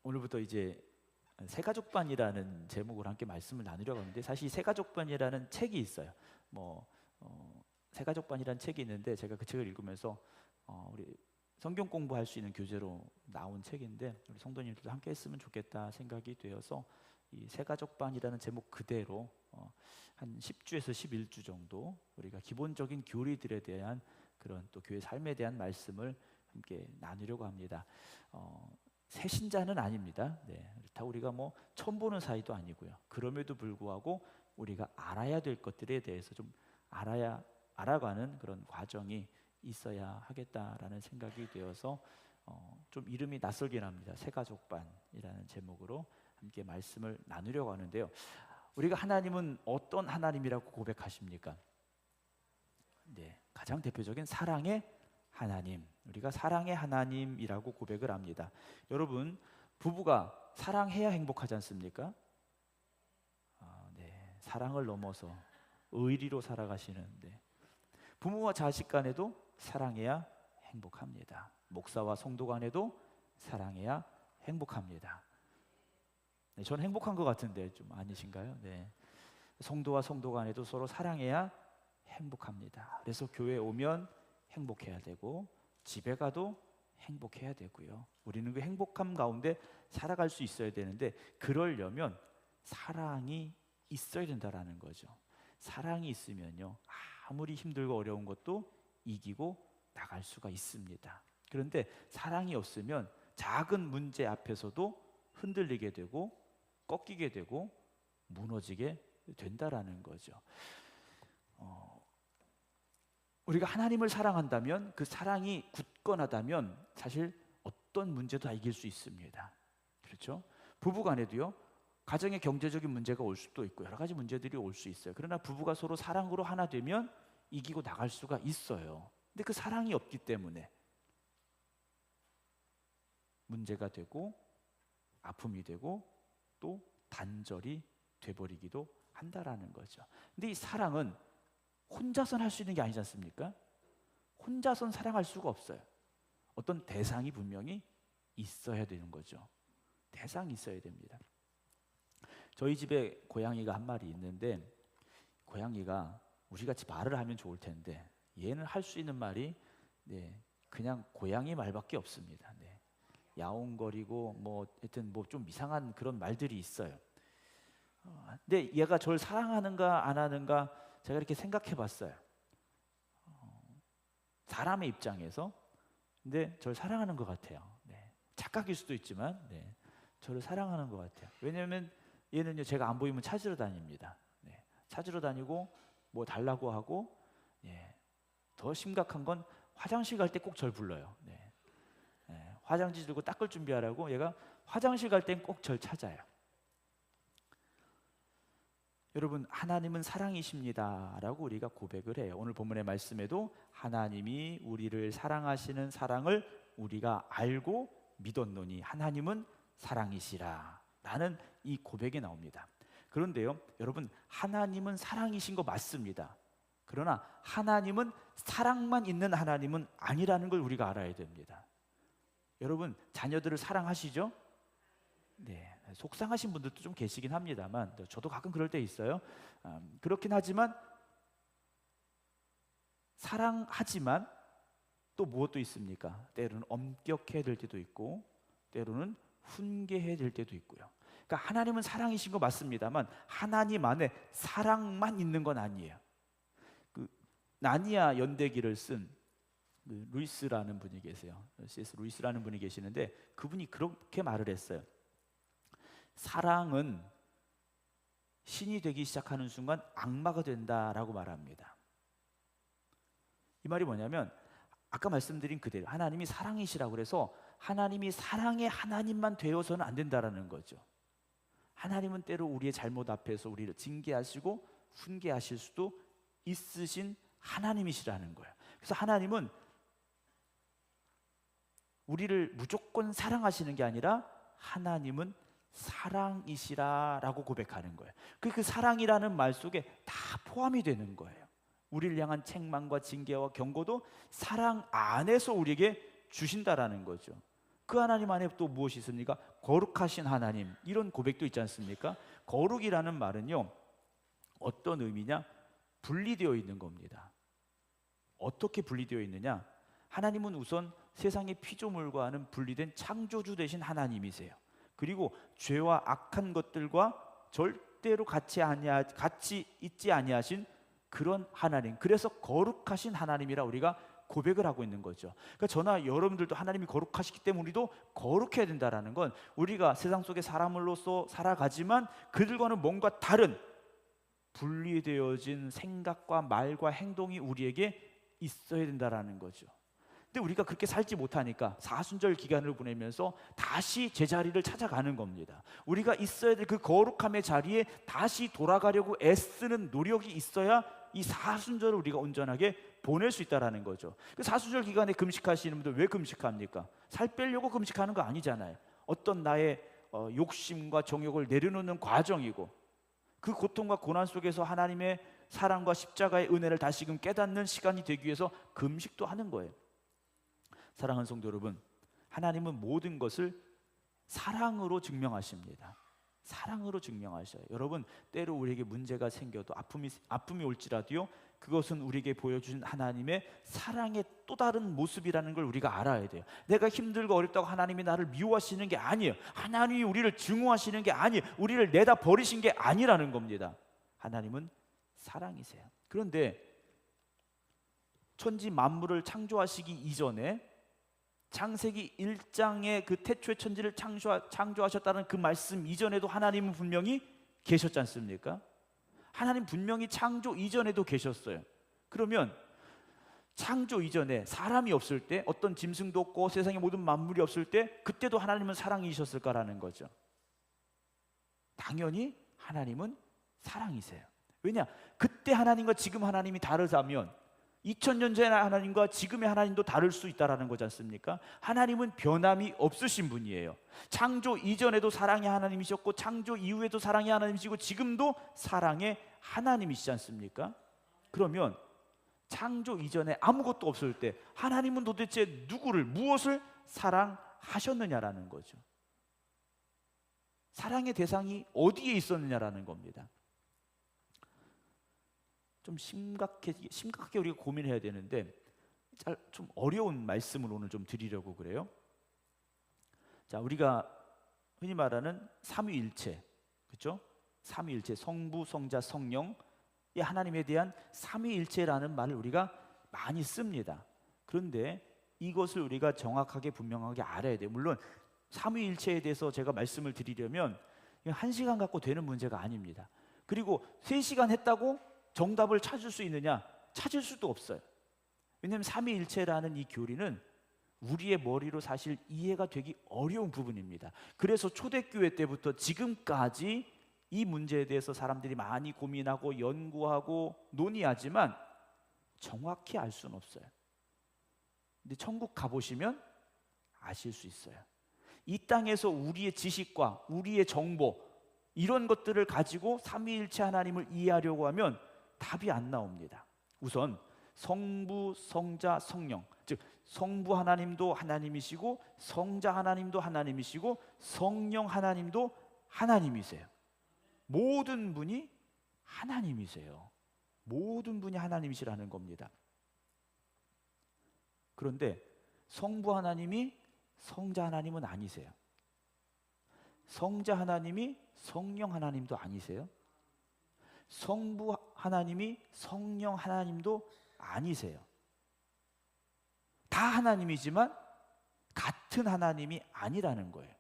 오늘부터 이제 새가족반이라는 제목으로 함께 말씀을 나누려고 하는데, 사실 새가족반이라는 책이 있어요. 뭐 새가족반이라는 책이 있는데, 제가 그 책을 읽으면서 우리 성경 공부할 수 있는 교재로 나온 책인데, 우리 성도님들도 함께 했으면 좋겠다 생각이 되어서 이 새가족반이라는 제목 그대로 한 10주에서 11주 정도 우리가 기본적인 교리들에 대한 그런 또 교회 삶에 대한 말씀을 함께 나누려고 합니다. 새 신자는 아닙니다. 그렇다고 우리가 뭐 처음 보는 사이도 아니고요. 그럼에도 불구하고 우리가 알아야 될 것들에 대해서 좀 알아가는 그런 과정이 있어야 하겠다라는 생각이 되어서 좀 이름이 낯설긴 합니다. 새가족반이라는 제목으로 함께 말씀을 나누려고 하는데요. 우리가 하나님은 어떤 하나님이라고 고백하십니까? 가장 대표적인 사랑의 하나님, 우리가 사랑의 하나님이라고 고백을 합니다. 여러분, 부부가 사랑해야 행복하지 않습니까? 사랑을 넘어서 의리로 살아가시는 부모와 자식 간에도 사랑해야 행복합니다. 목사와 성도 간에도 사랑해야 행복합니다. 저는 행복한 것 같은데 좀 아니신가요? 성도와 성도 간에도 서로 사랑해야 행복합니다. 그래서 교회에 오면 행복해야 되고, 집에 가도 행복해야 되고요. 우리는 그 행복함 가운데 살아갈 수 있어야 되는데, 그러려면 사랑이 있어야 된다라는 거죠. 사랑이 있으면요, 아무리 힘들고 어려운 것도 이기고 나갈 수가 있습니다. 그런데 사랑이 없으면 작은 문제 앞에서도 흔들리게 되고 꺾이게 되고 무너지게 된다라는 거죠. 우리가 하나님을 사랑한다면, 그 사랑이 굳건하다면 사실 어떤 문제도 다 이길 수 있습니다. 그렇죠? 부부간에도요, 가정의 경제적인 문제가 올 수도 있고 여러 가지 문제들이 올 수 있어요. 그러나 부부가 서로 사랑으로 하나 되면 이기고 나갈 수가 있어요. 근데 그 사랑이 없기 때문에 문제가 되고 아픔이 되고 또 단절이 돼버리기도 한다라는 거죠. 근데 이 사랑은 혼자선 할 수 있는 게 아니지 않습니까? 혼자선 사랑할 수가 없어요. 어떤 대상이 분명히 있어야 되는 거죠. 대상이 있어야 됩니다. 저희 집에 고양이가 한 마리 있는데, 고양이가 우리같이 말을 하면 좋을 텐데 얘는 할 수 있는 말이 그냥 고양이 말밖에 없습니다. 야옹거리고 뭐 하여튼 뭐 좀 이상한 그런 말들이 있어요. 근데 얘가 저를 사랑하는가 안 하는가 제가 이렇게 생각해 봤어요. 사람의 입장에서 근데 저를 사랑하는 것 같아요. 착각일 수도 있지만 저를 사랑하는 것 같아요. 왜냐하면 얘는요, 제가 안 보이면 찾으러 다닙니다. 찾으러 다니고 뭐 달라고 하고, 더 심각한 건 화장실 갈 때 꼭 절 불러요. 화장지 들고 닦을 준비하라고 얘가 화장실 갈 땐 꼭 절 찾아요. 여러분, 하나님은 사랑이십니다 라고 우리가 고백을 해요. 오늘 본문의 말씀에도 하나님이 우리를 사랑하시는 사랑을 우리가 알고 믿었노니 하나님은 사랑이시라 라는 이 고백이 나옵니다. 그런데요, 여러분, 하나님은 사랑이신 거 맞습니다. 그러나 하나님은 사랑만 있는 하나님은 아니라는 걸 우리가 알아야 됩니다. 여러분, 자녀들을 사랑하시죠? 속상하신 분들도 좀 계시긴 합니다만, 저도 가끔 그럴 때 있어요. 그렇긴 하지만 사랑하지만 또 무엇도 있습니까? 때로는 엄격해야 될 때도 있고 때로는 훈계해야 될 때도 있고요. 그러니까 하나님은 사랑이신 거 맞습니다만 하나님 안에 사랑만 있는 건 아니에요. 그 나니아 연대기를 쓴 루이스라는 분이 계세요. C.S. 루이스라는 분이 계시는데, 그분이 그렇게 말을 했어요. 사랑은 신이 되기 시작하는 순간 악마가 된다라고 말합니다. 이 말이 뭐냐면, 아까 말씀드린 그대로 하나님이 사랑이시라고 그래서 하나님이 사랑의 하나님만 되어서는 안 된다라는 거죠. 하나님은 때로 우리의 잘못 앞에서 우리를 징계하시고 훈계하실 수도 있으신 하나님이시라는 거예요. 그래서 하나님은 우리를 무조건 사랑하시는 게 아니라 하나님은 사랑이시라라고 고백하는 거예요. 그 사랑이라는 말 속에 다 포함이 되는 거예요. 우리를 향한 책망과 징계와 경고도 사랑 안에서 우리에게 주신다라는 거죠. 그 하나님 안에 또 무엇이 있습니까? 거룩하신 하나님, 이런 고백도 있지 않습니까? 거룩이라는 말은요, 어떤 의미냐? 분리되어 있는 겁니다. 어떻게 분리되어 있느냐? 하나님은 우선 세상의 피조물과는 분리된 창조주 되신 하나님이세요. 그리고 죄와 악한 것들과 절대로 같이 있지 아니하신 그런 하나님, 그래서 거룩하신 하나님이라 우리가 고백을 하고 있는 거죠. 그러니까 저나 여러분들도 하나님이 거룩하시기 때문에 우리도 거룩해야 된다라는 건, 우리가 세상 속의 사람으로서 살아가지만 그들과는 뭔가 다른 분리되어진 생각과 말과 행동이 우리에게 있어야 된다라는 거죠. 근데 우리가 그렇게 살지 못하니까 사순절 기간을 보내면서 다시 제자리를 찾아가는 겁니다. 우리가 있어야 될 그 거룩함의 자리에 다시 돌아가려고 애쓰는 노력이 있어야 이 사순절을 우리가 온전하게 보낼 수 있다라는 거죠. 그 사순절 기간에 금식하시는 분들 왜 금식합니까? 살 빼려고 금식하는 거 아니잖아요. 어떤 나의 욕심과 정욕을 내려놓는 과정이고, 그 고통과 고난 속에서 하나님의 사랑과 십자가의 은혜를 다시금 깨닫는 시간이 되기 위해서 금식도 하는 거예요. 사랑하는 성도 여러분, 하나님은 모든 것을 사랑으로 증명하십니다. 사랑으로 증명하셔요. 여러분, 때로 우리에게 문제가 생겨도 아픔이 올지라도요, 그것은 우리에게 보여주신 하나님의 사랑의 또 다른 모습이라는 걸 우리가 알아야 돼요. 내가 힘들고 어렵다고 하나님이 나를 미워하시는 게 아니에요. 하나님이 우리를 증오하시는 게 아니에요. 우리를 내다 버리신 게 아니라는 겁니다. 하나님은 사랑이세요. 그런데 천지 만물을 창조하시기 이전에 창세기 1장의 그 태초의 천지를 창조하셨다는 그 말씀 이전에도 하나님은 분명히 계셨지 않습니까? 하나님 분명히 창조 이전에도 계셨어요. 그러면 창조 이전에 사람이 없을 때, 어떤 짐승도 없고 세상의 모든 만물이 없을 때, 그때도 하나님은 사랑이셨을까라는 거죠. 당연히 하나님은 사랑이세요. 왜냐? 그때 하나님과 지금 하나님이 다르다면 2000년 전의 하나님과 지금의 하나님도 다를 수 있다는 거지 않습니까? 하나님은 변함이 없으신 분이에요. 창조 이전에도 사랑의 하나님이셨고, 창조 이후에도 사랑의 하나님이시고, 지금도 사랑의 하나님이시지 않습니까? 그러면 창조 이전에 아무것도 없을 때 하나님은 도대체 누구를, 무엇을 사랑하셨느냐라는 거죠. 사랑의 대상이 어디에 있었느냐라는 겁니다. 좀 심각하게 우리가 고민해야 되는데, 좀 어려운 말씀을 오늘 좀 드리려고 그래요. 자, 우리가 흔히 말하는 삼위일체, 그렇죠? 삼위일체, 성부, 성자, 성령, 이 하나님에 대한 삼위일체라는 말을 우리가 많이 씁니다. 그런데 이것을 우리가 정확하게 분명하게 알아야 돼요. 물론 삼위일체에 대해서 제가 말씀을 드리려면 1시간 갖고 되는 문제가 아닙니다. 그리고 3시간 했다고 정답을 찾을 수 있느냐? 찾을 수도 없어요. 왜냐하면 삼위일체라는 이 교리는 우리의 머리로 사실 이해가 되기 어려운 부분입니다. 그래서 초대교회 때부터 지금까지 이 문제에 대해서 사람들이 많이 고민하고 연구하고 논의하지만 정확히 알 수는 없어요. 근데 천국 가보시면 아실 수 있어요. 이 땅에서 우리의 지식과 우리의 정보, 이런 것들을 가지고 삼위일체 하나님을 이해하려고 하면 답이 안 나옵니다. 우선 성부, 성자, 성령, 즉 성부 하나님도 하나님이시고, 성자 하나님도 하나님이시고, 성령 하나님도 하나님이세요. 모든 분이 하나님이세요. 모든 분이 하나님이시라는 겁니다. 그런데 성부 하나님이 성자 하나님은 아니세요. 성자 하나님이 성령 하나님도 아니세요. 성부 하나님이 성령 하나님도 아니세요. 다 하나님이지만 같은 하나님이 아니라는 거예요.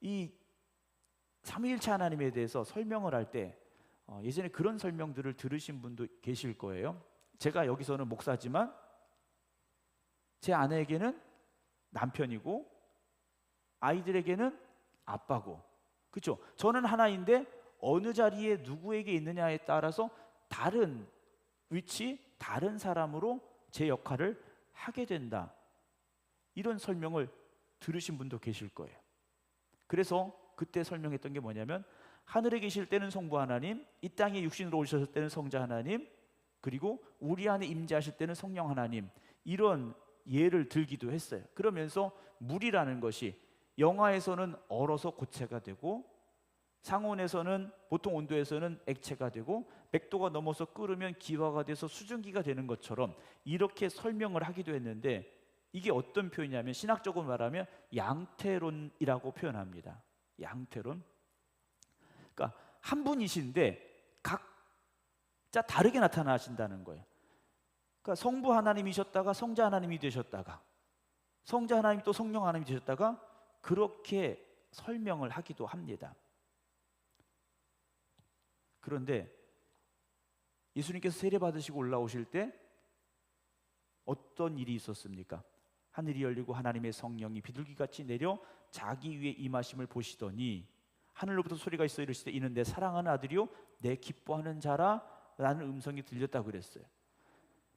이 삼위일체 하나님에 대해서 설명을 할 때 예전에 그런 설명들을 들으신 분도 계실 거예요. 제가 여기서는 목사지만 제 아내에게는 남편이고 아이들에게는 아빠고, 그렇죠? 저는 하나인데 어느 자리에 누구에게 있느냐에 따라서 다른 위치, 다른 사람으로 제 역할을 하게 된다. 이런 설명을 들으신 분도 계실 거예요. 그래서 그때 설명했던 게 뭐냐면, 하늘에 계실 때는 성부 하나님, 이 땅에 육신으로 오셨을 때는 성자 하나님, 그리고 우리 안에 임재하실 때는 성령 하나님, 이런 예를 들기도 했어요. 그러면서 물이라는 것이 영하에서는 얼어서 고체가 되고 상온에서는 보통 온도에서는 액체가 되고 100도가 넘어서 끓으면 기화가 돼서 수증기가 되는 것처럼 이렇게 설명을 하기도 했는데, 이게 어떤 표현이냐면 신학적으로 말하면 양태론이라고 표현합니다. 양태론. 그러니까 한 분이신데 각자 다르게 나타나신다는 거예요. 그러니까 성부 하나님이셨다가 성자 하나님이 되셨다가 성자 하나님 또 성령 하나님이 되셨다가 그렇게 설명을 하기도 합니다. 그런데 예수님께서 세례 받으시고 올라오실 때 어떤 일이 있었습니까? 하늘이 열리고 하나님의 성령이 비둘기같이 내려 자기 위에 임하심을 보시더니 하늘로부터 소리가 있어 이르시되 이는 내 사랑하는 아들이요 내 기뻐하는 자라 라는 음성이 들렸다고 그랬어요.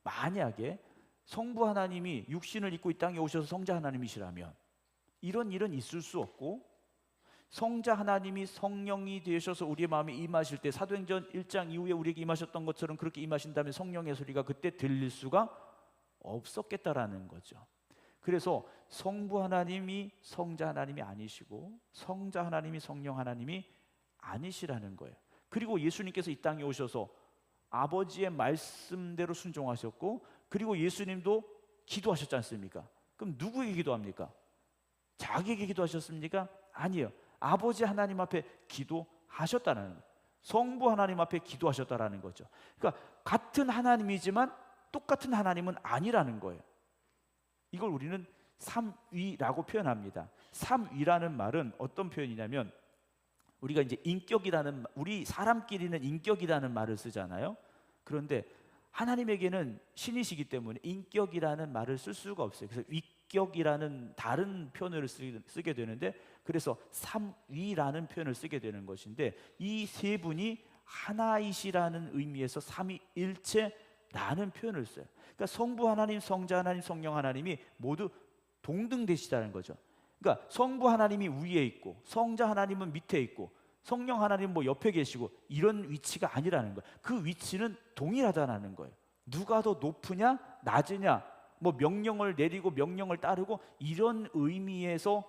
만약에 성부 하나님이 육신을 입고 이 땅에 오셔서 성자 하나님이시라면 이런 일은 있을 수 없고, 성자 하나님이 성령이 되셔서 우리의 마음에 임하실 때 사도행전 1장 이후에 우리에게 임하셨던 것처럼 그렇게 임하신다면 성령의 소리가 그때 들릴 수가 없었겠다라는 거죠. 그래서 성부 하나님이 성자 하나님이 아니시고 성자 하나님이 성령 하나님이 아니시라는 거예요. 그리고 예수님께서 이 땅에 오셔서 아버지의 말씀대로 순종하셨고, 그리고 예수님도 기도하셨지 않습니까? 그럼 누구에게 기도합니까? 자기에게 기도하셨습니까? 아니에요. 아버지 하나님 앞에 기도하셨다는 거예요. 성부 하나님 앞에 기도하셨다라는 거죠. 그러니까 같은 하나님이지만 똑같은 하나님은 아니라는 거예요. 이걸 우리는 삼위라고 표현합니다. 삼위라는 말은 어떤 표현이냐면, 우리가 이제 인격이라는, 우리 사람끼리는 인격이라는 말을 쓰잖아요. 그런데 하나님에게는 신이시기 때문에 인격이라는 말을 쓸 수가 없어요. 그래서 위격이라는 다른 표현을 쓰게 되는데, 그래서 삼위라는 표현을 쓰게 되는 것인데, 이 세 분이 하나이시라는 의미에서 삼위일체라는 표현을 써요. 그러니까 성부 하나님, 성자 하나님, 성령 하나님이 모두 동등되시다는 거죠. 그러니까 성부 하나님이 위에 있고 성자 하나님은 밑에 있고 성령 하나님은 뭐 옆에 계시고 이런 위치가 아니라는 거예요. 그 위치는 동일하다는 거예요. 누가 더 높으냐 낮으냐, 뭐 명령을 내리고 명령을 따르고 이런 의미에서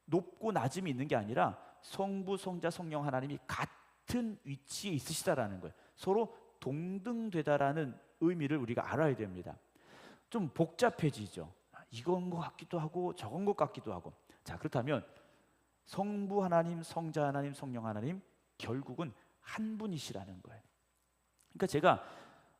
높고 낮음이 있는 게 아니라 성부, 성자, 성령 하나님이 같은 위치에 있으시다라는 거예요. 서로 동등되다라는 의미를 우리가 알아야 됩니다. 좀 복잡해지죠. 이건 것 같기도 하고 저건 것 같기도 하고. 자, 그렇다면 성부 하나님, 성자 하나님, 성령 하나님 결국은 한 분이시라는 거예요. 그러니까 제가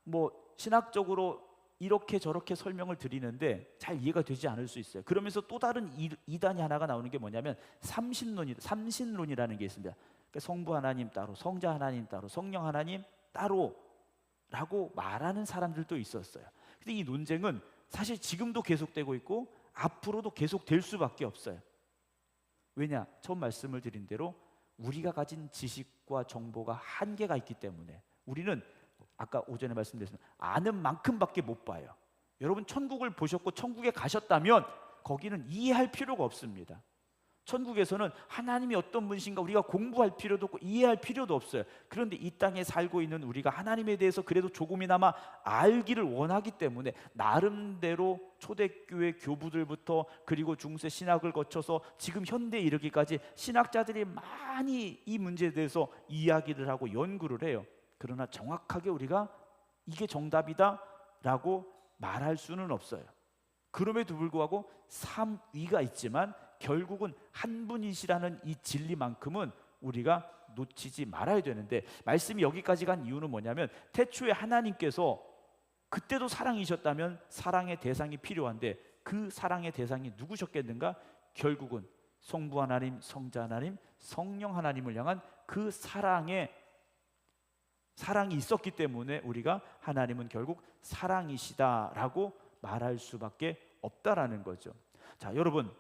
뭐 신학적으로 이렇게 저렇게 설명을 드리는데 잘 이해가 되지 않을 수 있어요. 그러면서 또 다른 이단이 하나가 나오는 게 뭐냐면 삼신론이라는 게 있습니다. 그러니까 성부 하나님 따로, 성자 하나님 따로, 성령 하나님 따로라고 말하는 사람들도 있었어요. 근데 이 논쟁은 사실 지금도 계속되고 있고 앞으로도 계속될 수밖에 없어요. 왜냐? 처음 말씀을 드린 대로 우리가 가진 지식과 정보가 한계가 있기 때문에 우리는 아까 오전에 말씀드렸습니다. 아는 만큼밖에 못 봐요. 여러분 천국을 보셨고 천국에 가셨다면 거기는 이해할 필요가 없습니다. 천국에서는 하나님이 어떤 분이신가 우리가 공부할 필요도 없고 이해할 필요도 없어요. 그런데 이 땅에 살고 있는 우리가 하나님에 대해서 그래도 조금이나마 알기를 원하기 때문에 나름대로 초대교회 교부들부터 그리고 중세 신학을 거쳐서 지금 현대에 이르기까지 신학자들이 많이 이 문제에 대해서 이야기를 하고 연구를 해요. 그러나 정확하게 우리가 이게 정답이다 라고 말할 수는 없어요. 그럼에도 불구하고 삼위가 있지만 결국은 한 분이시라는 이 진리만큼은 우리가 놓치지 말아야 되는데, 말씀이 여기까지 간 이유는 뭐냐면 태초에 하나님께서 그때도 사랑이셨다면 사랑의 대상이 필요한데 그 사랑의 대상이 누구셨겠는가? 결국은 성부 하나님, 성자 하나님, 성령 하나님을 향한 그 사랑이 있었기 때문에 우리가 하나님은 결국 사랑이시다라고 말할 수밖에 없다라는 거죠. 자, 여러분,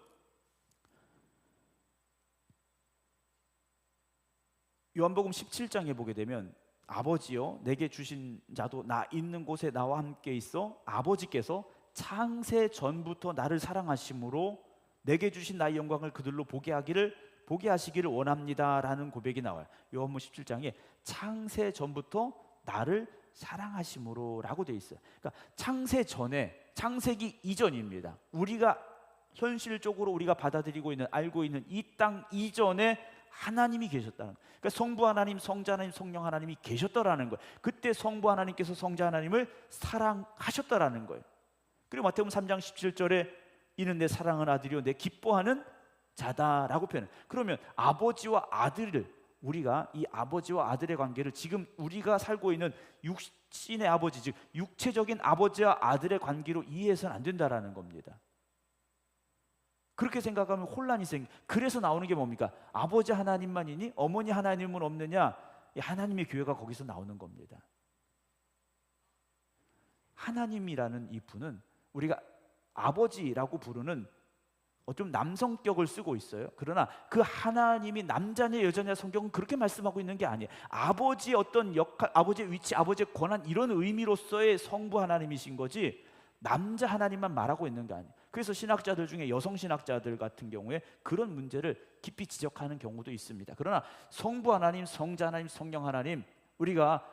요한복음 17장에 보게 되면 아버지여 내게 주신 자도 나 있는 곳에 나와 함께 있어 아버지께서 창세 전부터 나를 사랑하심으로 내게 주신 나의 영광을 그들로 보게 하시기를 원합니다라는 고백이 나와요. 요한복음 17장에 창세 전부터 나를 사랑하심으로라고 되어 있어요. 그러니까 창세 창세기 이전입니다. 우리가 현실적으로 우리가 받아들이고 있는, 알고 있는 이 땅 이전에 하나님이 계셨다는 거예요. 그러니까 성부 하나님, 성자 하나님, 성령 하나님이 계셨다라는 거예요. 그때 성부 하나님께서 성자 하나님을 사랑하셨다라는 거예요. 그리고 마태복음 3장 17절에 이는 내 사랑하는 아들이요 내 기뻐하는 자다라고 표현해요. 그러면 아버지와 아들을, 우리가 이 아버지와 아들의 관계를 지금 우리가 살고 있는 육신의 아버지, 즉 육체적인 아버지와 아들의 관계로 이해해서는 안 된다라는 겁니다. 그렇게 생각하면 혼란이 그래서 나오는 게 뭡니까? 아버지 하나님만이니 어머니 하나님은 없느냐? 하나님의 교회가 거기서 나오는 겁니다. 하나님이라는 이 분은 우리가 아버지라고 부르는 좀 남성격을 쓰고 있어요. 그러나 그 하나님이 남자냐 여자냐 성경은 그렇게 말씀하고 있는 게 아니에요. 아버지의 어떤 역할, 아버지의 위치, 아버지의 권한, 이런 의미로서의 성부 하나님이신 거지 남자 하나님만 말하고 있는 게 아니에요. 그래서 신학자들 중에 여성 신학자들 같은 경우에 그런 문제를 깊이 지적하는 경우도 있습니다. 그러나 성부 하나님, 성자 하나님, 성령 하나님, 우리가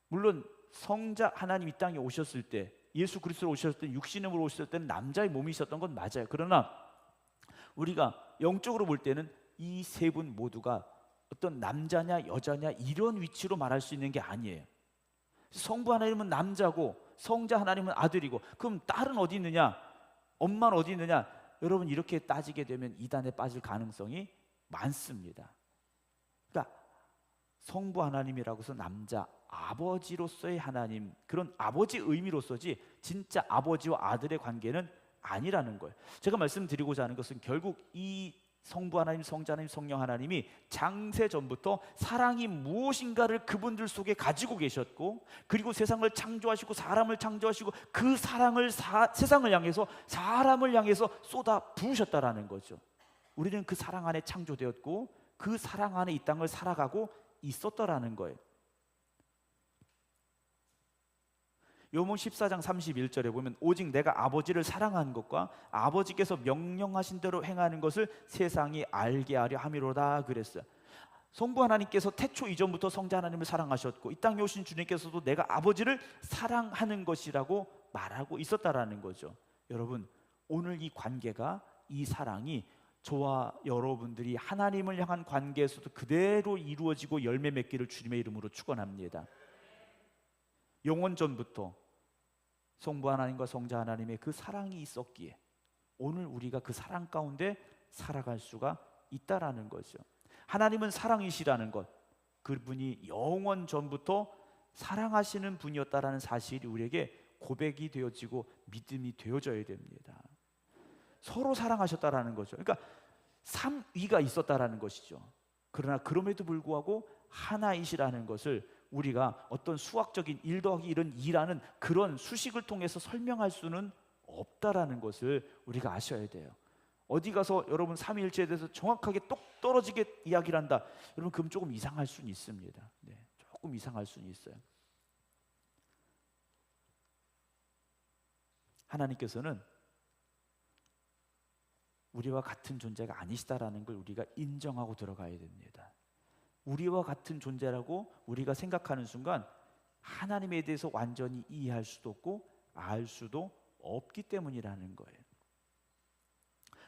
물론 성자 하나님 이 땅에 오셨을 때, 예수 그리스도로 오셨을 때, 육신으로 오셨을 때는 남자의 몸이 있었던 건 맞아요. 그러나 우리가 영적으로 볼 때는 이 세 분 모두가 어떤 남자냐 여자냐 이런 위치로 말할 수 있는 게 아니에요. 성부 하나님은 남자고 성자 하나님은 아들이고, 그럼 딸은 어디 있느냐, 엄마는 어디 있느냐? 여러분, 이렇게 따지게 되면 이단에 빠질 가능성이 많습니다. 그러니까 성부 하나님이라고 해서 남자 아버지로서의 하나님, 그런 아버지 의미로서지 진짜 아버지와 아들의 관계는 아니라는 거예요. 제가 말씀드리고자 하는 것은 결국 이 성부 하나님, 성자 하나님, 성령 하나님이 창세 전부터 사랑이 무엇인가를 그분들 속에 가지고 계셨고, 그리고 세상을 창조하시고 사람을 창조하시고 그 사랑을 세상을 향해서, 사람을 향해서 쏟아 부으셨다라는 거죠. 우리는 그 사랑 안에 창조되었고 그 사랑 안에 이 땅을 살아가고 있었다라는 거예요. 요몽 14장 31절에 보면 오직 내가 아버지를 사랑하는 것과 아버지께서 명령하신 대로 행하는 것을 세상이 알게 하려 함이로다 그랬어요. 성부 하나님께서 태초 이전부터 성자 하나님을 사랑하셨고 이 땅에 오신 주님께서도 내가 아버지를 사랑하는 것이라고 말하고 있었다라는 거죠. 여러분, 오늘 이 관계가, 이 사랑이 저와 여러분들이 하나님을 향한 관계에서도 그대로 이루어지고 열매 맺기를 주님의 이름으로 축원합니다. 영원전부터 성부 하나님과 성자 하나님의 그 사랑이 있었기에 오늘 우리가 그 사랑 가운데 살아갈 수가 있다라는 거죠. 하나님은 사랑이시라는 것, 그분이 영원전부터 사랑하시는 분이었다라는 사실이 우리에게 고백이 되어지고 믿음이 되어져야 됩니다. 서로 사랑하셨다라는 거죠. 그러니까 삼위가 있었다라는 것이죠. 그러나 그럼에도 불구하고 하나이시라는 것을 우리가 어떤 수학적인 1 더하기 1은 2라는 그런 수식을 통해서 설명할 수는 없다라는 것을 우리가 아셔야 돼요. 어디 가서 여러분 삼위일체에 대해서 정확하게 똑 떨어지게 이야기를 한다, 여러분 그럼 조금 이상할 수는 있습니다. 네, 조금 이상할 수는 있어요. 하나님께서는 우리와 같은 존재가 아니시다라는 걸 우리가 인정하고 들어가야 됩니다. 우리와 같은 존재라고 우리가 생각하는 순간 하나님에 대해서 완전히 이해할 수도 없고 알 수도 없기 때문이라는 거예요.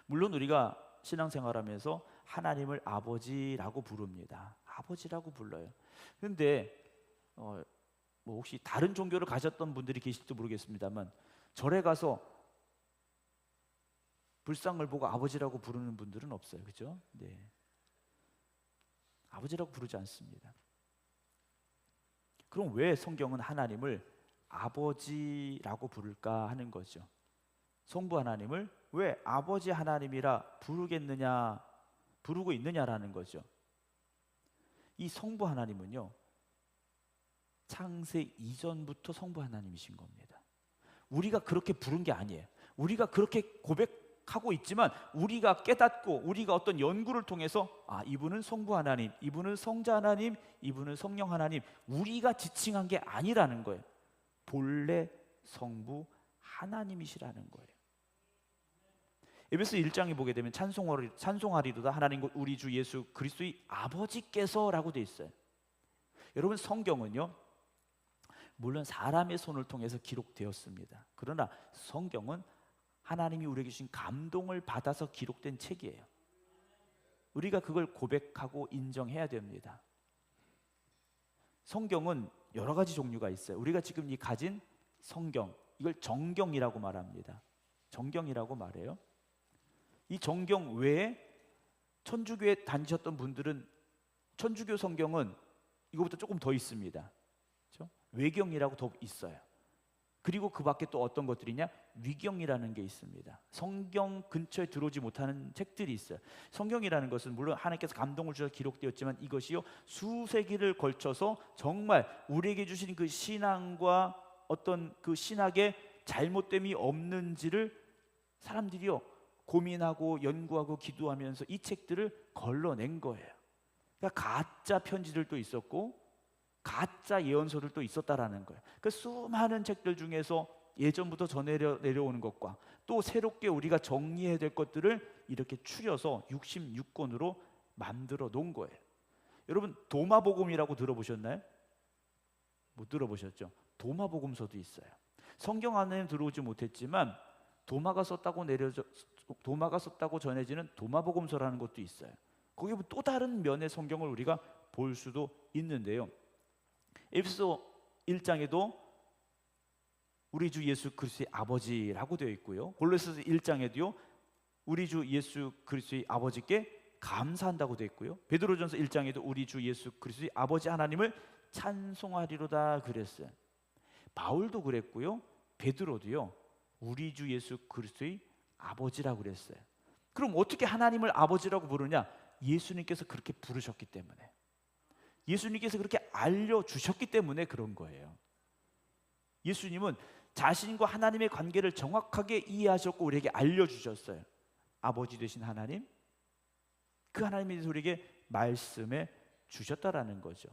물론 우리가 신앙생활하면서 하나님을 아버지라고 부릅니다. 아버지라고 불러요. 그런데 뭐 혹시 다른 종교를 가졌던 분들이 계실지 모르겠습니다만 절에 가서 불상을 보고 아버지라고 부르는 분들은 없어요. 그죠? 네. 아버지라고 부르지 않습니다. 그럼 왜 성경은 하나님을 아버지라고 부를까 하는 거죠. 성부 하나님을 왜 아버지 하나님이라 부르고 있느냐라는 거죠. 이 성부 하나님은요, 창세 이전부터 성부 하나님이신 겁니다. 우리가 그렇게 부른 게 아니에요. 우리가 그렇게 고백하고 있지만 우리가 깨닫고 우리가 어떤 연구를 통해서 이분은 성부 하나님, 이분은 성자 하나님, 이분은 성령 하나님, 우리가 지칭한 게 아니라는 거예요. 본래 성부 하나님이시라는 거예요. 에베소 1장에 보게 되면 찬송하리로다 하나님 곧 우리 주 예수 그리스도의 아버지께서라고 돼 있어요. 여러분, 성경은요 물론 사람의 손을 통해서 기록되었습니다. 그러나 성경은 하나님이 우리에게 주신 감동을 받아서 기록된 책이에요. 우리가 그걸 고백하고 인정해야 됩니다. 성경은 여러 가지 종류가 있어요. 우리가 지금 이 가진 성경, 이걸 정경이라고 말합니다. 정경이라고 말해요. 이 정경 외에 천주교에 다니셨던 분들은 천주교 성경은 이거보다 조금 더 있습니다. 그렇죠? 외경이라고 더 있어요. 그리고 그 밖에 또 어떤 것들이냐? 위경이라는 게 있습니다. 성경 근처에 들어오지 못하는 책들이 있어요. 성경이라는 것은 물론 하나님께서 감동을 주셔서 기록되었지만 이것이요 수세기를 걸쳐서 정말 우리에게 주신 그 신앙과 어떤 그 신학의 잘못됨이 없는지를 사람들이요 고민하고 연구하고 기도하면서 이 책들을 걸러낸 거예요. 그러니까 가짜 편지들도 있었고 가짜 예언서들도 있었다라는 거예요. 그 수많은 책들 중에서 예전부터 내려오는 것과 또 새롭게 우리가 정리해야 될 것들을 이렇게 추려서 66권으로 만들어 놓은 거예요. 여러분 도마복음이라고 들어보셨나요? 못 들어보셨죠? 도마복음서도 있어요. 성경 안에는 들어오지 못했지만 도마가 썼다고 전해지는 도마복음서라는 것도 있어요. 거기 또 다른 면의 성경을 우리가 볼 수도 있는데요. 에베소 1장에도 우리 주 예수 그리스도의 아버지라고 되어 있고요. 골로새서 1장에도요. 우리 주 예수 그리스도의 아버지께 감사한다고 되어 있고요. 베드로전서 1장에도 우리 주 예수 그리스도의 아버지 하나님을 찬송하리로다 그랬어요. 바울도 그랬고요. 베드로도요. 우리 주 예수 그리스도의 아버지라고 그랬어요. 그럼 어떻게 하나님을 아버지라고 부르냐? 예수님께서 그렇게 부르셨기 때문에, 예수님께서 그렇게 알려주셨기 때문에 그런 거예요. 예수님은 자신과 하나님의 관계를 정확하게 이해하셨고 우리에게 알려주셨어요. 아버지 되신 하나님, 그 하나님에 대해서 우리에게 말씀해 주셨다라는 거죠.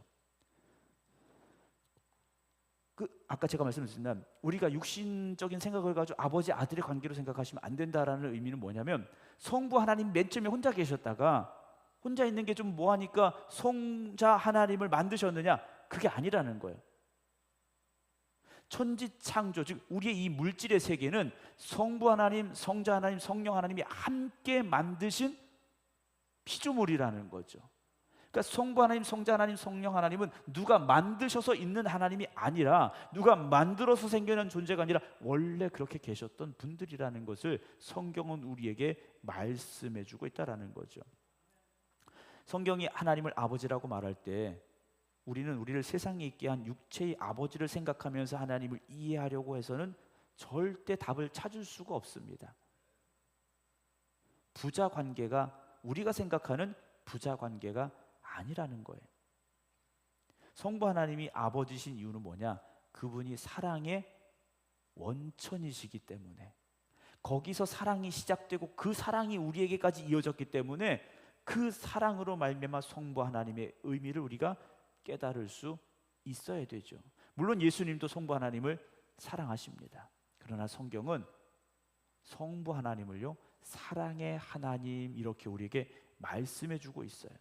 아까 제가 말씀드렸지만 우리가 육신적인 생각을 가지고 아버지 아들의 관계로 생각하시면 안 된다라는 의미는 뭐냐면, 성부 하나님 맨 처음에 혼자 계셨다가 혼자 있는 게 좀 뭐하니까 성자 하나님을 만드셨느냐? 그게 아니라는 거예요. 천지창조, 즉 우리의 이 물질의 세계는 성부 하나님, 성자 하나님, 성령 하나님이 함께 만드신 피조물이라는 거죠. 그러니까 성부 하나님, 성자 하나님, 성령 하나님은 누가 만드셔서 있는 하나님이 아니라, 누가 만들어서 생겨난 존재가 아니라 원래 그렇게 계셨던 분들이라는 것을 성경은 우리에게 말씀해주고 있다라는 거죠. 성경이 하나님을 아버지라고 말할 때 우리는 우리를 세상에 있게 한 육체의 아버지를 생각하면서 하나님을 이해하려고 해서는 절대 답을 찾을 수가 없습니다. 부자 관계가 우리가 생각하는 부자 관계가 아니라는 거예요. 성부 하나님이 아버지신 이유는 뭐냐? 그분이 사랑의 원천이시기 때문에, 거기서 사랑이 시작되고 그 사랑이 우리에게까지 이어졌기 때문에 그 사랑으로 말미암아 성부 하나님의 의미를 우리가 깨달을 수 있어야 되죠. 물론 예수님도 성부 하나님을 사랑하십니다. 그러나 성경은 성부 하나님을요 사랑의 하나님 이렇게 우리에게 말씀해주고 있어요.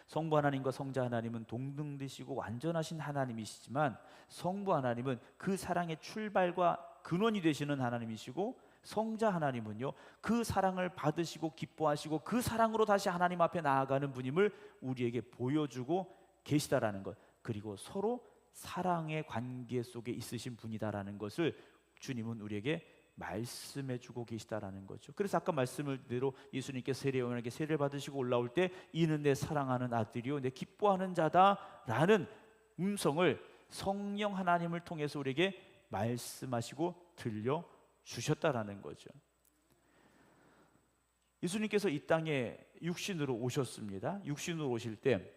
성부 하나님과 성자 하나님은 동등되시고 완전하신 하나님이시지만 성부 하나님은 그 사랑의 출발과 근원이 되시는 하나님이시고, 성자 하나님은요 그 사랑을 받으시고 기뻐하시고 그 사랑으로 다시 하나님 앞에 나아가는 분임을 우리에게 보여주고 계시다라는 것, 그리고 서로 사랑의 관계 속에 있으신 분이다라는 것을 주님은 우리에게 말씀해주고 계시다라는 거죠. 그래서 아까 말씀대로 예수님께서 세례 요한에게 세례를 받으시고 올라올 때 이는 내 사랑하는 아들이요 내 기뻐하는 자다라는 음성을 성령 하나님을 통해서 우리에게 말씀하시고 들려주셨다라는 거죠. 예수님께서 이 땅에 육신으로 오셨습니다. 육신으로 오실 때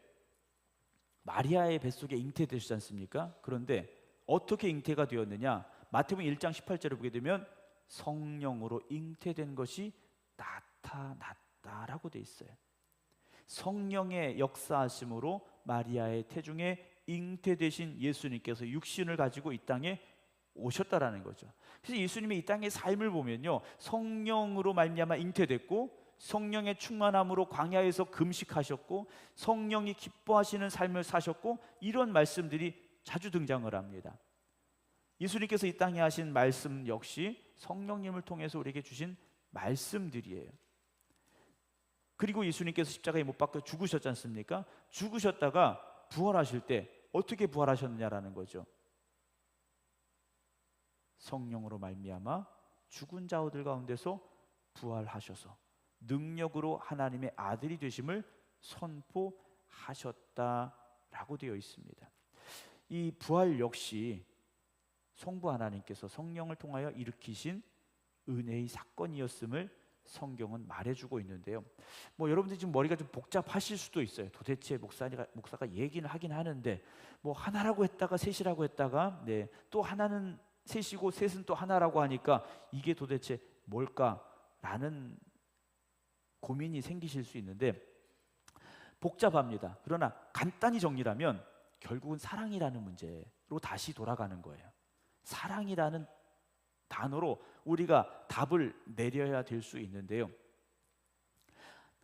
마리아의 뱃속에 잉태되시지 않습니까? 그런데 어떻게 잉태가 되었느냐? 마태복음 1장 18절을 보게 되면 성령으로 잉태된 것이 나타났다라고 돼 있어요. 성령의 역사하심으로 마리아의 태중에 잉태되신 예수님께서 육신을 가지고 이 땅에 오셨다라는 거죠. 그래서 예수님의 이 땅의 삶을 보면요, 성령으로 말미암아 잉태됐고 성령의 충만함으로 광야에서 금식하셨고 성령이 기뻐하시는 삶을 사셨고, 이런 말씀들이 자주 등장을 합니다. 예수님께서 이 땅에 하신 말씀 역시 성령님을 통해서 우리에게 주신 말씀들이에요. 그리고 예수님께서 십자가에 못 박혀 죽으셨지 않습니까? 죽으셨다가 부활하실 때 어떻게 부활하셨느냐라는 거죠. 성령으로 말미암아 죽은 자들 가운데서 부활하셔서 능력으로 하나님의 아들이 되심을 선포하셨다라고 되어 있습니다. 이 부활 역시 성부 하나님께서 성령을 통하여 일으키신 은혜의 사건이었음을 성경은 말해주고 있는데요. 뭐 여러분들이 지금 머리가 좀 복잡하실 수도 있어요. 도대체 목사가 얘기는 하긴 하는데 뭐 하나라고 했다가 셋이라고 했다가 또 하나는 셋이고 셋은 또 하나라고 하니까 이게 도대체 뭘까라는 고민이 생기실 수 있는데 복잡합니다. 그러나 간단히 정리하면 결국은 사랑이라는 문제로 다시 돌아가는 거예요. 사랑이라는 단어로 우리가 답을 내려야 될 수 있는데요.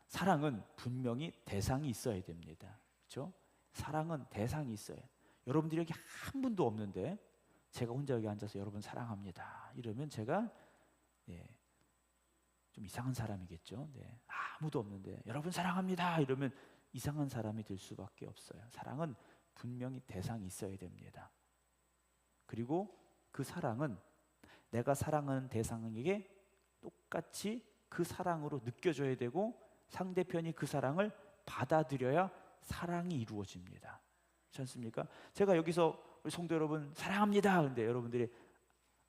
사랑은 분명히 대상이 있어야 됩니다. 그렇죠? 사랑은 대상이 있어요. 여러분들이 여기 한 분도 없는데 제가 혼자 여기 앉아서 여러분 사랑합니다 이러면 제가 좀 이상한 사람이겠죠. 아무도 없는데 여러분 사랑합니다 이러면 이상한 사람이 될 수밖에 없어요. 사랑은 분명히 대상이 있어야 됩니다. 그리고 그 사랑은 내가 사랑하는 대상에게 똑같이 그 사랑으로 느껴져야 되고 상대편이 그 사랑을 받아들여야 사랑이 이루어집니다. 그렇지 않습니까? 제가 여기서 우리 성도 여러분 사랑합니다 근데 여러분들이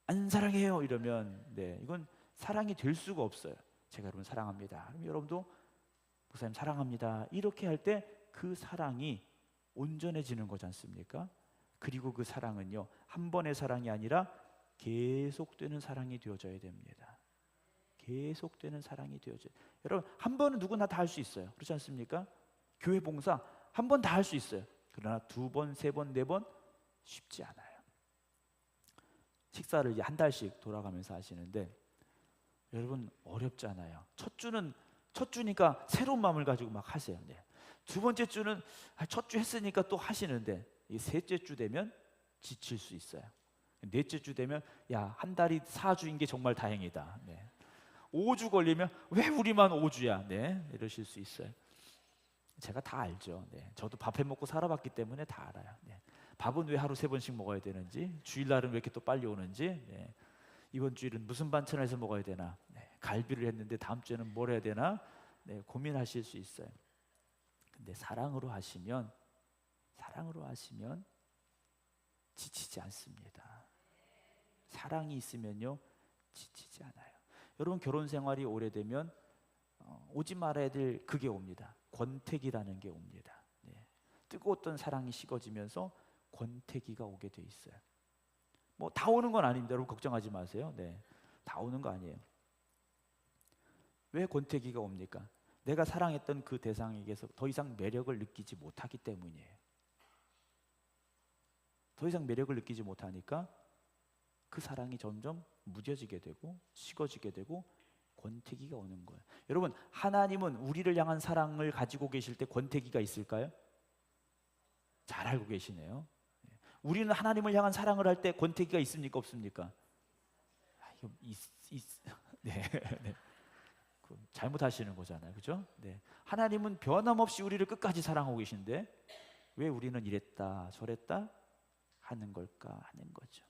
안 사랑해요 이러면 이건 사랑이 될 수가 없어요. 제가 여러분 사랑합니다. 그럼 여러분도 목사님 사랑합니다 이렇게 할 때 그 사랑이 온전해지는 거지 않습니까? 그리고 그 사랑은요 한 번의 사랑이 아니라 계속되는 사랑이 되어져야 됩니다. 계속되는 사랑이 되어져요. 여러분 한 번은 누구나 다 할 수 있어요. 그렇지 않습니까? 교회 봉사 한 번 다 할 수 있어요. 그러나 두 번, 세 번, 네 번 쉽지 않아요. 식사를 이제 한 달씩 돌아가면서 하시는데 여러분 어렵잖아요. 첫 주니까 새로운 마음을 가지고 막 하세요. 두 번째 주는 첫 주 했으니까 또 하시는데 이 셋째 주 되면 지칠 수 있어요. 넷째 주 되면 야, 한 달이 4주인 게 정말 다행이다. 5주 걸리면 왜 우리만 5주야? 이러실 수 있어요. 제가 다 알죠. 저도 밥 해 먹고 살아봤기 때문에 다 알아요. 밥은 왜 하루 3번씩 먹어야 되는지, 주일날은 왜 이렇게 또 빨리 오는지, 이번 주일은 무슨 반찬을 해서 먹어야 되나, 갈비를 했는데 다음 주에는 뭘 해야 되나, 고민하실 수 있어요. 근데 사랑으로 하시면 지치지 않습니다. 사랑이 있으면요 지치지 않아요. 여러분 결혼 생활이 오래되면 오지 말아야 될 그게 옵니다. 권태기라는 게 옵니다. 뜨거웠던 사랑이 식어지면서 권태기가 오게 돼 있어요. 뭐 다 오는 건 아닙니다. 여러분 걱정하지 마세요. 다 오는 거 아니에요. 왜 권태기가 옵니까? 내가 사랑했던 그 대상에게서 더 이상 매력을 느끼지 못하기 때문이에요. 더 이상 매력을 느끼지 못하니까 그 사랑이 점점 무뎌지게 되고 식어지게 되고 권태기가 오는 거예요. 여러분 하나님은 우리를 향한 사랑을 가지고 계실 때 권태기가 있을까요? 잘 알고 계시네요. 우리는 하나님을 향한 사랑을 할 때 권태기가 있습니까 없습니까? 네. 잘못하시는 거잖아요. 그죠? 하나님은 변함없이 우리를 끝까지 사랑하고 계신데 왜 우리는 이랬다 저랬다 하는 걸까 하는 거죠.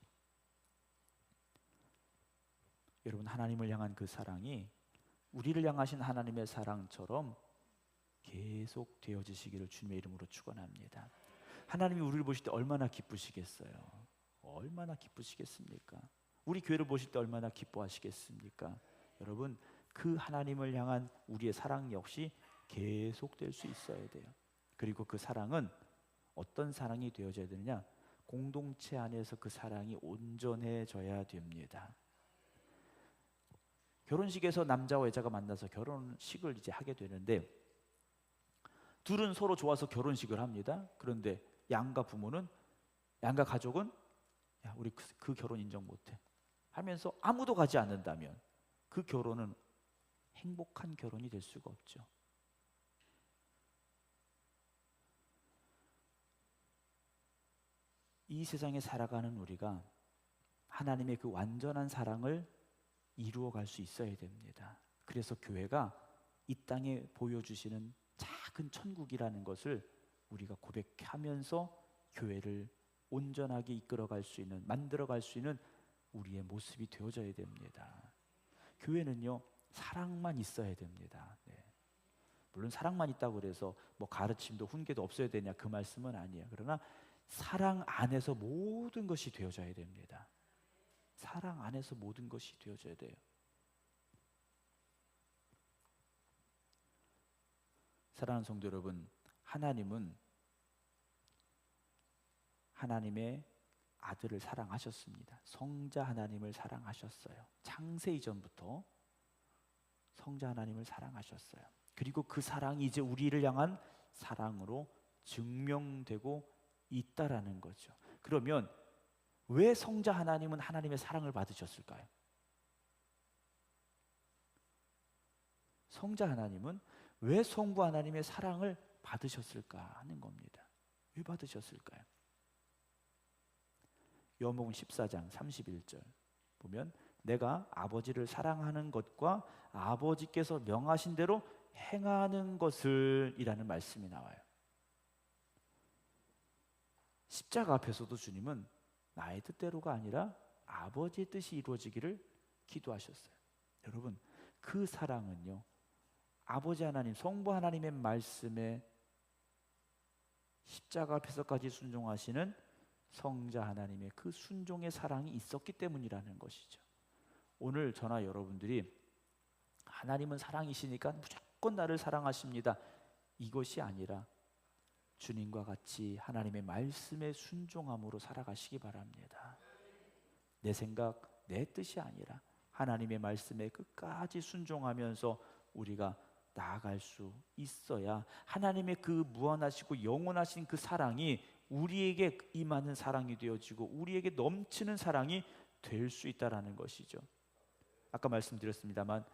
여러분 하나님을 향한 그 사랑이 우리를 향하신 하나님의 사랑처럼 계속 되어지시기를 주님의 이름으로 축원합니다. 하나님이 우리를 보실 때 얼마나 기쁘시겠어요? 얼마나 기쁘시겠습니까? 우리 교회를 보실 때 얼마나 기뻐하시겠습니까? 여러분 그 하나님을 향한 우리의 사랑 역시 계속될 수 있어야 돼요. 그리고 그 사랑은 어떤 사랑이 되어져야 되느냐? 공동체 안에서 그 사랑이 온전해져야 됩니다. 결혼식에서 남자와 여자가 만나서 결혼식을 이제 하게 되는데 둘은 서로 좋아서 결혼식을 합니다. 그런데 양가 부모는 양가 가족은 야, 우리 그 결혼 인정 못해 하면서 아무도 가지 않는다면 그 결혼은 행복한 결혼이 될 수가 없죠. 이 세상에 살아가는 우리가 하나님의 그 완전한 사랑을 이루어 갈 수 있어야 됩니다. 그래서 교회가 이 땅에 보여주시는 작은 천국이라는 것을 우리가 고백하면서 교회를 온전하게 이끌어갈 수 있는, 만들어갈 수 있는 우리의 모습이 되어져야 됩니다. 교회는요, 사랑만 있어야 됩니다. 네. 물론 사랑만 있다고 그래서 뭐 가르침도 훈계도 없어야 되냐, 그 말씀은 아니에요. 그러나 사랑 안에서 모든 것이 되어져야 됩니다. 사랑 안에서 모든 것이 되어져야 돼요. 사랑하는 성도 여러분, 하나님은 하나님의 아들을 사랑하셨습니다. 성자 하나님을 사랑하셨어요. 창세 이전부터 성자 하나님을 사랑하셨어요. 그리고 그 사랑이 이제 우리를 향한 사랑으로 증명되고 있다라는 거죠. 그러면 왜 성자 하나님은 하나님의 사랑을 받으셨을까요? 성자 하나님은 왜 성부 하나님의 사랑을 받으셨을까 하는 겁니다. 왜 받으셨을까요? 요한복음 14장 31절 보면 내가 아버지를 사랑하는 것과 아버지께서 명하신 대로 행하는 것을 이라는 말씀이 나와요. 십자가 앞에서도 주님은 나의 뜻대로가 아니라 아버지의 뜻이 이루어지기를 기도하셨어요. 여러분, 그 사랑은요, 아버지 하나님, 성부 하나님의 말씀에 십자가 앞에서까지 순종하시는 성자 하나님의 그 순종의 사랑이 있었기 때문이라는 것이죠. 오늘 저나 여러분들이 하나님은 사랑이시니까 무조건 나를 사랑하십니다, 이것이 아니라 주님과 같이 하나님의 말씀에 순종함으로 살아가시기 바랍니다. 내 생각, 내 뜻이 아니라 하나님의 말씀에 끝까지 순종하면서 우리가 나아갈 수 있어야 하나님의 그 무한하시고 영원하신 그 사랑이 우리에게 임하는 사랑이 되어지고 우리에게 넘치는 사랑이 될 수 있다라는 것이죠. 아까 말씀드렸습니다만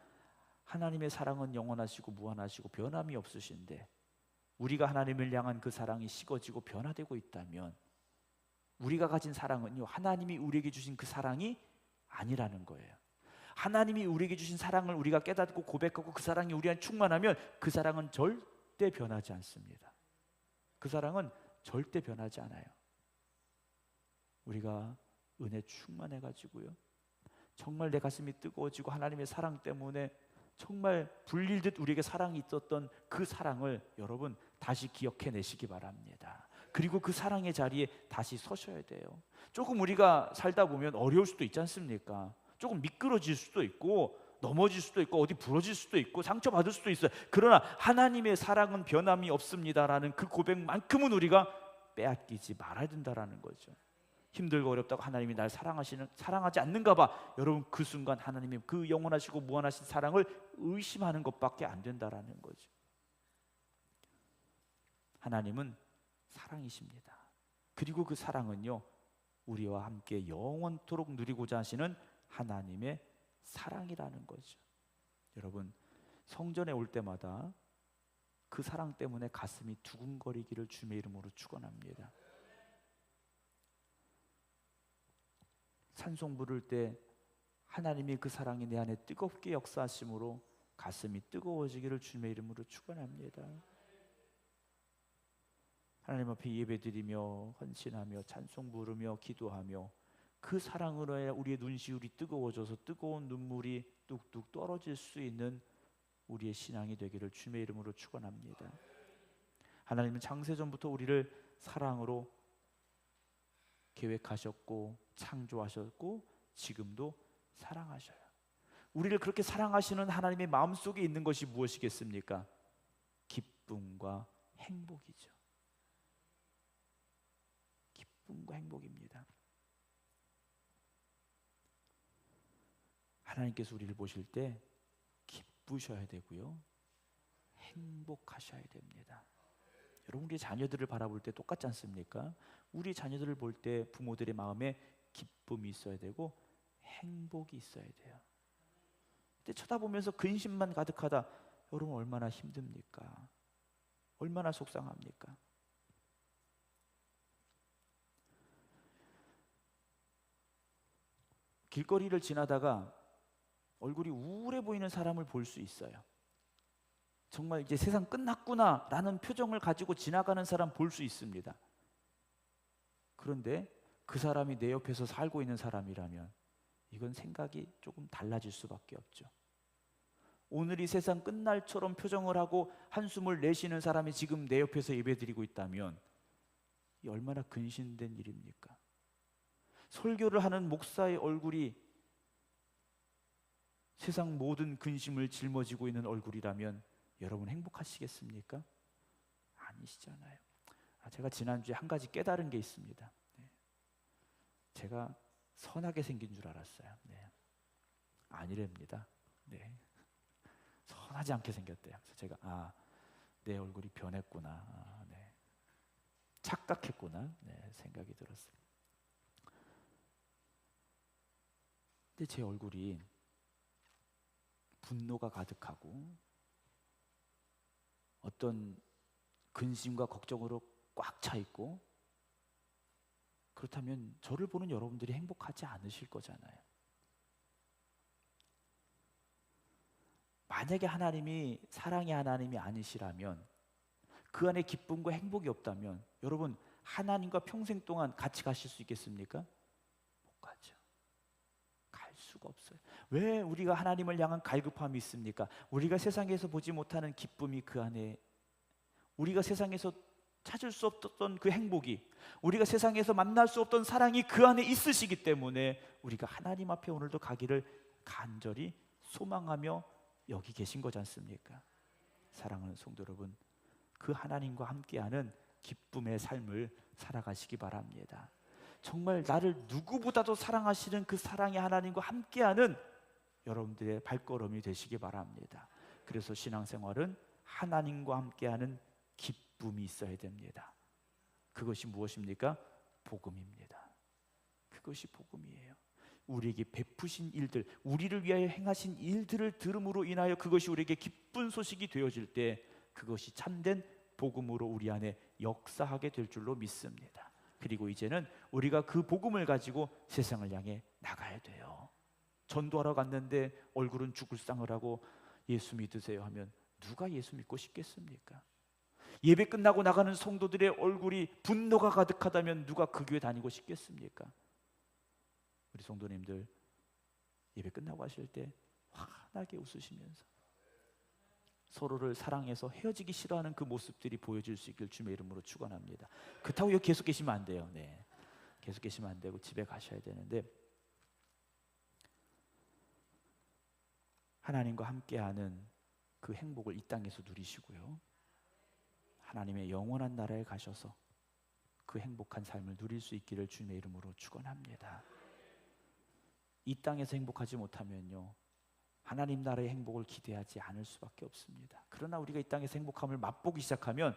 하나님의 사랑은 영원하시고 무한하시고 변함이 없으신데 우리가 하나님을 향한 그 사랑이 식어지고 변화되고 있다면 우리가 가진 사랑은요, 하나님이 우리에게 주신 그 사랑이 아니라는 거예요. 하나님이 우리에게 주신 사랑을 우리가 깨닫고 고백하고 그 사랑이 우리한테 충만하면 그 사랑은 절대 변하지 않습니다. 그 사랑은 절대 변하지 않아요. 우리가 은혜 충만해가지고요, 정말 내 가슴이 뜨거워지고 하나님의 사랑 때문에 정말 불릴듯 우리에게 사랑이 있었던 그 사랑을 여러분 다시 기억해내시기 바랍니다. 그리고 그 사랑의 자리에 다시 서셔야 돼요. 조금 우리가 살다 보면 어려울 수도 있지 않습니까? 조금 미끄러질 수도 있고 넘어질 수도 있고 어디 부러질 수도 있고 상처받을 수도 있어요. 그러나 하나님의 사랑은 변함이 없습니다라는 그 고백만큼은 우리가 빼앗기지 말아야 된다라는 거죠. 힘들고 어렵다고 하나님이 날 사랑하지 않는가 봐. 여러분, 그 순간 하나님의 그 영원하시고 무한하신 사랑을 의심하는 것밖에 안 된다라는 거죠. 하나님은 사랑이십니다. 그리고 그 사랑은요, 우리와 함께 영원토록 누리고자 하시는 하나님의 사랑이라는 거죠. 여러분, 성전에 올 때마다 그 사랑 때문에 가슴이 두근거리기를 주님의 이름으로 축원합니다. 찬송 부를 때 하나님이 그 사랑이 내 안에 뜨겁게 역사하심으로 가슴이 뜨거워지기를 주님의 이름으로 축원합니다. 하나님 앞에 예배드리며 헌신하며 찬송 부르며 기도하며 그 사랑으로 우리의 눈시울이 뜨거워져서 뜨거운 눈물이 뚝뚝 떨어질 수 있는 우리의 신앙이 되기를 주님의 이름으로 축원합니다. 하나님은 창세전부터 우리를 사랑으로 계획하셨고 창조하셨고 지금도 사랑하셔요. 우리를 그렇게 사랑하시는 하나님의 마음속에 있는 것이 무엇이겠습니까? 기쁨과 행복이죠. 기쁨과 행복입니다. 하나님께서 우리를 보실 때 기쁘셔야 되고요, 행복하셔야 됩니다. 여러분, 우리 자녀들을 바라볼 때 똑같지 않습니까? 우리 자녀들을 볼 때 부모들의 마음에 기쁨이 있어야 되고 행복이 있어야 돼요. 근데 쳐다보면서 근심만 가득하다, 여러분 얼마나 힘듭니까? 얼마나 속상합니까? 길거리를 지나다가 얼굴이 우울해 보이는 사람을 볼 수 있어요. 정말 이제 세상 끝났구나라는 표정을 가지고 지나가는 사람 볼 수 있습니다. 그런데 그 사람이 내 옆에서 살고 있는 사람이라면 이건 생각이 조금 달라질 수밖에 없죠. 오늘이 세상 끝날처럼 표정을 하고 한숨을 내쉬는 사람이 지금 내 옆에서 예배드리고 있다면 이 얼마나 근심된 일입니까? 설교를 하는 목사의 얼굴이 세상 모든 근심을 짊어지고 있는 얼굴이라면 여러분 행복하시겠습니까? 아니시잖아요. 제가 지난주에 한 가지 깨달은 게 있습니다. 제가 선하게 생긴 줄 알았어요. 아니랍니다. 선하지 않게 생겼대요. 그래서 제가 내 얼굴이 변했구나, 착각했구나 생각이 들었어요. 근데 제 얼굴이 분노가 가득하고 어떤 근심과 걱정으로 꽉 차 있고, 그렇다면 저를 보는 여러분들이 행복하지 않으실 거잖아요. 만약에 하나님이 사랑의 하나님이 아니시라면, 그 안에 기쁨과 행복이 없다면 여러분 하나님과 평생 동안 같이 가실 수 있겠습니까? 못 가죠. 갈 수가 없어요. 왜 우리가 하나님을 향한 갈급함이 있습니까? 우리가 세상에서 보지 못하는 기쁨이 그 안에, 우리가 세상에서 찾을 수 없었던 그 행복이, 우리가 세상에서 만날 수 없던 사랑이 그 안에 있으시기 때문에 우리가 하나님 앞에 오늘도 가기를 간절히 소망하며 여기 계신 거지 않습니까? 사랑하는 성도 여러분, 그 하나님과 함께하는 기쁨의 삶을 살아가시기 바랍니다. 정말 나를 누구보다도 사랑하시는 그 사랑의 하나님과 함께하는 여러분들의 발걸음이 되시기 바랍니다. 그래서 신앙생활은 하나님과 함께하는 기쁨이 있어야 됩니다. 그것이 무엇입니까? 복음입니다. 그것이 복음이에요. 우리에게 베푸신 일들, 우리를 위하여 행하신 일들을 들음으로 인하여 그것이 우리에게 기쁜 소식이 되어질 때 그것이 참된 복음으로 우리 안에 역사하게 될 줄로 믿습니다. 그리고 이제는 우리가 그 복음을 가지고 세상을 향해 나가야 돼요. 전도하러 갔는데 얼굴은 죽을 상을 하고 예수 믿으세요 하면 누가 예수 믿고 싶겠습니까? 예배 끝나고 나가는 성도들의 얼굴이 분노가 가득하다면 누가 그 교회 다니고 싶겠습니까? 우리 성도님들 예배 끝나고 하실 때 환하게 웃으시면서 서로를 사랑해서 헤어지기 싫어하는 그 모습들이 보여질 수 있길 주님의 이름으로 축원합니다. 그렇다고 여기 계속 계시면 안 돼요. 계속 계시면 안 되고 집에 가셔야 되는데, 하나님과 함께하는 그 행복을 이 땅에서 누리시고요, 하나님의 영원한 나라에 가셔서 그 행복한 삶을 누릴 수 있기를 주님의 이름으로 축원합니다. 이 땅에서 행복하지 못하면요, 하나님 나라의 행복을 기대하지 않을 수밖에 없습니다. 그러나 우리가 이 땅에서 행복함을 맛보기 시작하면,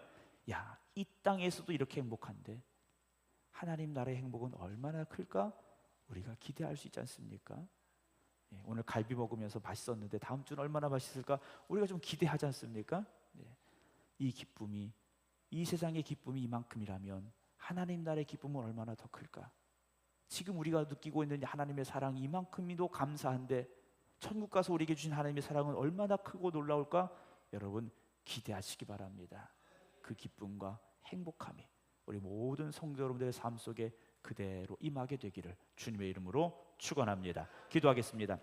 야, 이 땅에서도 이렇게 행복한데 하나님 나라의 행복은 얼마나 클까? 우리가 기대할 수 있지 않습니까? 오늘 갈비 먹으면서 맛있었는데 다음 주는 얼마나 맛있을까? 우리가 좀 기대하지 않습니까? 이 기쁨이, 이 세상의 기쁨이 이만큼이라면 하나님 나라의 기쁨은 얼마나 더 클까? 지금 우리가 느끼고 있는 하나님의 사랑이 이만큼이도 감사한데 천국 가서 우리에게 주신 하나님의 사랑은 얼마나 크고 놀라울까? 여러분 기대하시기 바랍니다. 그 기쁨과 행복함이 우리 모든 성도 여러분들의 삶 속에 그대로 임하게 되기를 주님의 이름으로 축원합니다. 기도하겠습니다.